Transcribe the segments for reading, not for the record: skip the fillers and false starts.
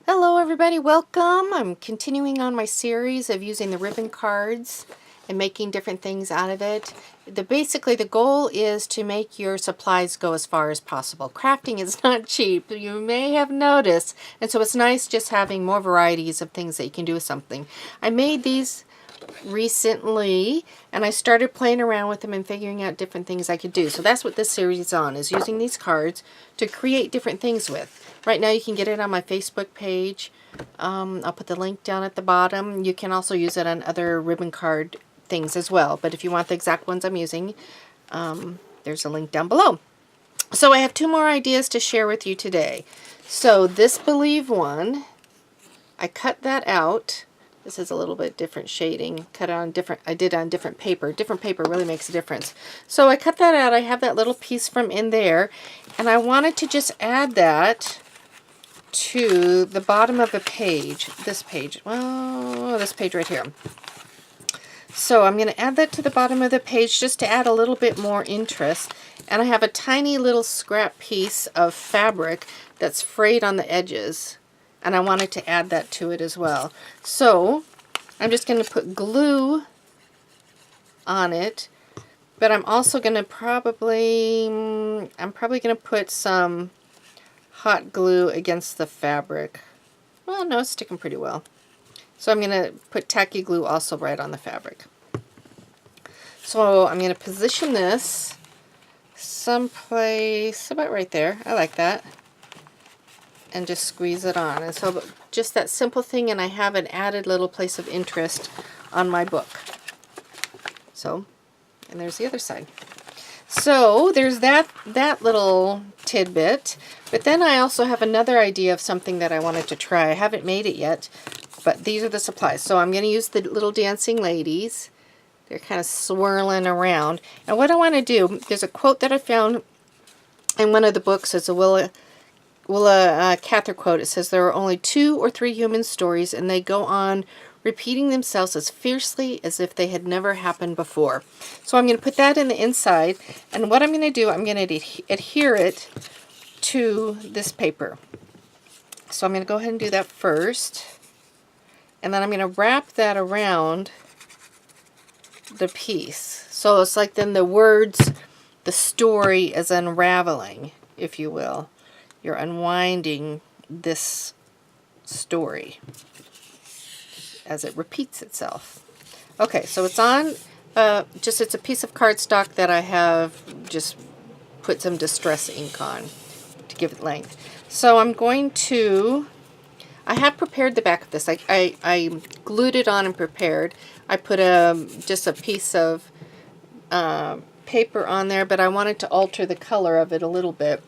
Hello everybody, welcome. I'm continuing on my series of using the ribbon cards and making different things out of it. Basically the goal is to make your supplies go as far as possible. Crafting is not cheap, you may have noticed, and so it's nice just having more varieties of things that you can do with something. I made these recently and I started playing around with them and figuring out different things I could do. So that's what this series is on, is using these cards to create different things with. Right now you can get it on my Facebook page. I'll put the link down at the bottom. You can also use it on other ribbon card things as well, but if you want the exact ones I'm using, there's a link down below. So I have two more ideas to share with you today. So this Believe one, I cut that out. This is a little bit different shading. Cut on different. I did on different paper. Different paper really makes a difference. So I cut that out. I have that little piece from in there, and I wanted to just add that to the bottom of a page. This page. Well, this page right here. So I'm going to add that to the bottom of the page just to add a little bit more interest. And I have a tiny little scrap piece of fabric that's frayed on the edges, and I wanted to add that to it as well. So I'm just going to put glue on it, but I'm also going to probably going to put some hot glue against the fabric. Well, no, it's sticking pretty well. So I'm going to put tacky glue also right on the fabric. So I'm going to position this someplace about right there. I like that. And just squeeze it on. And so just that simple thing, and I have an added little place of interest on my book. So, and there's the other side. So there's that little tidbit. But then I also have another idea of something that I wanted to try. I haven't made it yet, but these are the supplies. So I'm going to use the little dancing ladies. They're kind of swirling around. And what I want to do, there's a quote that I found in one of the books. It's a Willa Cather quote. It says, "There are only 2 or 3 human stories, and they go on repeating themselves as fiercely as if they had never happened before." So I'm going to put that in the inside, and what I'm going to do, I'm going to adhere it to this paper. So I'm going to go ahead and do that first, and then I'm going to wrap that around the piece. So it's like then the words, the story is unraveling, if you will. You're unwinding this story as it repeats itself. Okay, so it's on, it's a piece of cardstock that I have just put some distress ink on to give it length. So I'm going to, I have prepared the back of this. I glued it on and prepared. I put just a piece of paper on there, but I wanted to alter the color of it a little bit.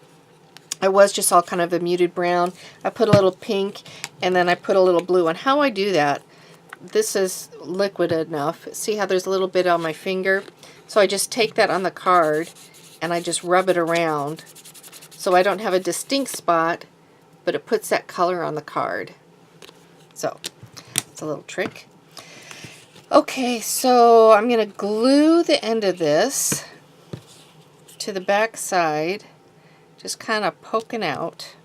It was just all kind of a muted brown. I put a little pink, and then I put a little blue. And how I do that, this is liquid enough. See how there's a little bit on my finger? So I just take that on the card, and I just rub it around. So I don't have a distinct spot, but it puts that color on the card. So, it's a little trick. Okay, so I'm going to glue the end of this to the back side. Just kind of poking out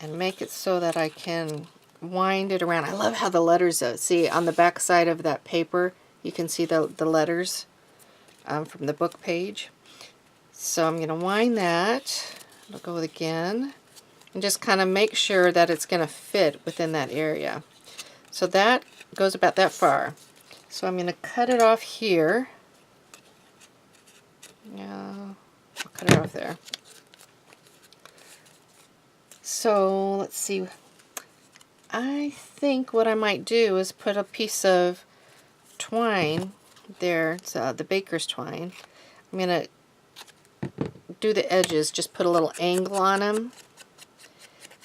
and make it so that I can wind it around. I love how the letters, see on the back side of that paper, you can see the letters from the book page. So I'm going to wind that. I'll go again and just kind of make sure that it's going to fit within that area. So that goes about that far. So I'm going to cut it off here. Yeah, I'll cut it off there. So let's see. I think what I might do is put a piece of twine there. It's the baker's twine. I'm going to do the edges, just put a little angle on them,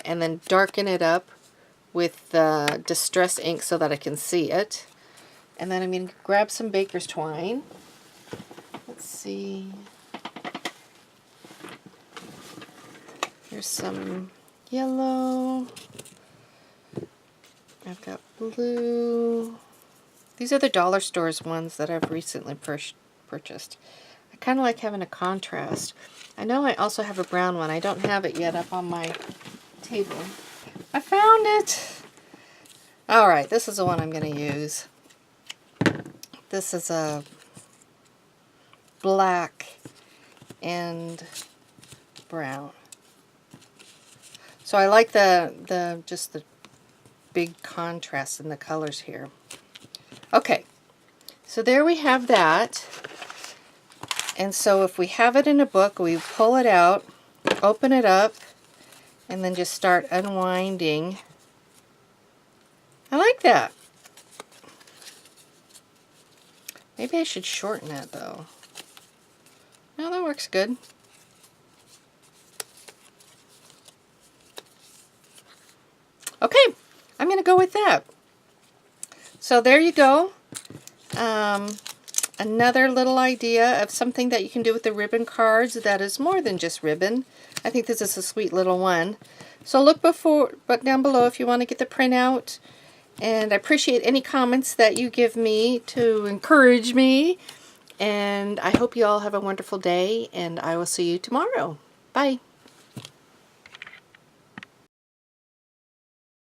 and then darken it up with distress ink so that I can see it. And then I'm going to grab some baker's twine. Let's see. Here's some yellow. I've got blue. These are the dollar stores ones that I've recently purchased. I I kind of like having a contrast. I know I also have a brown one. I don't have it yet up on my table. I found it! Alright, this is the one I'm going to use. This is a black and brown. So I like just the big contrast in the colors here. Okay, so there we have that. And so if we have it in a book, we pull it out, open it up, and then just start unwinding. I like that. Maybe I should shorten it though. No, that works good. Okay, I'm going to go with that. So there you go. Another little idea of something that you can do with the ribbon cards that is more than just ribbon. I think this is a sweet little one. So look down below if you want to get the printout. And I appreciate any comments that you give me to encourage me. And I hope you all have a wonderful day, and I will see you tomorrow. Bye.